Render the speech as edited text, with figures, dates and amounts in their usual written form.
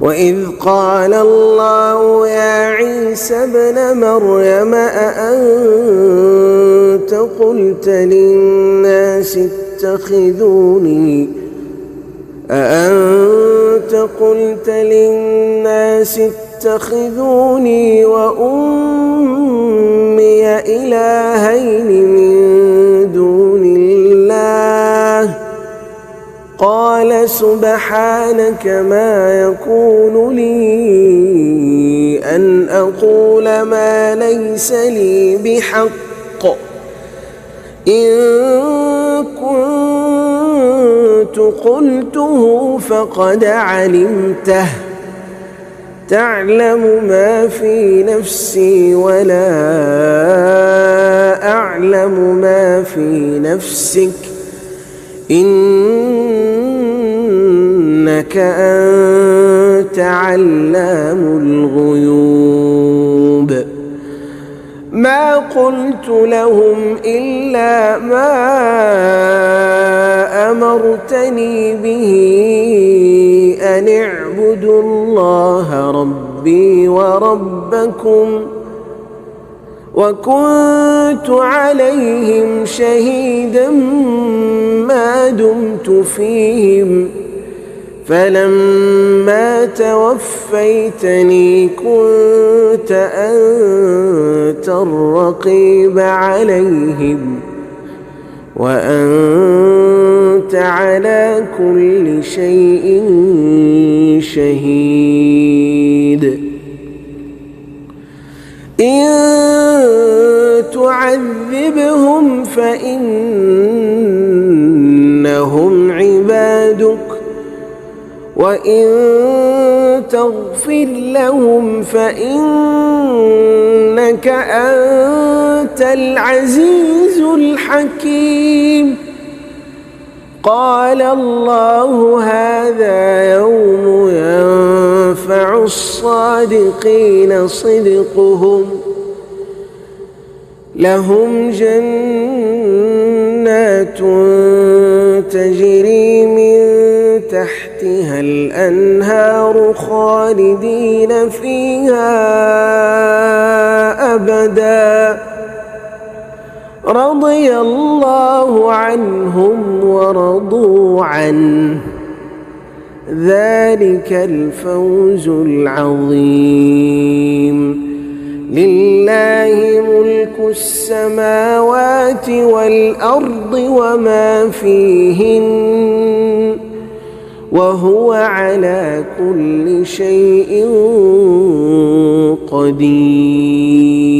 وإذ قال الله يا عيسى ابن مريم أأنت قلت للناس اتخذوني وأمي إلهين من دون الله قال سبحانك ما يكون لي أن أقول ما ليس لي بحق إن كنت قلته فقد علمته تعلم ما في نفسي ولا أعلم ما في نفسك إنك أنت علام الغيوب ما قلت لهم إلا ما أمرتني به أن اعبدوا الله ربي وربكم وكنت عليهم شهيدا ما دمت فيهم فلما توفيتني كنت أنت الرقيب عليهم وأنت على كل شيء شهيد إن تعذبهم فإنهم عبادك وإن تغفر لهم فإنك أنت العزيز الحكيم قال الله هذا يوم ينفع الصادقين صدقهم لهم جنات تجري من تحتها الأنهار خالدين فيها أبدا رضي الله عنهم ورضوا عنه ذلك الفوز العظيم لله ملك السماوات والأرض وما فيهن وهو على كل شيء قدير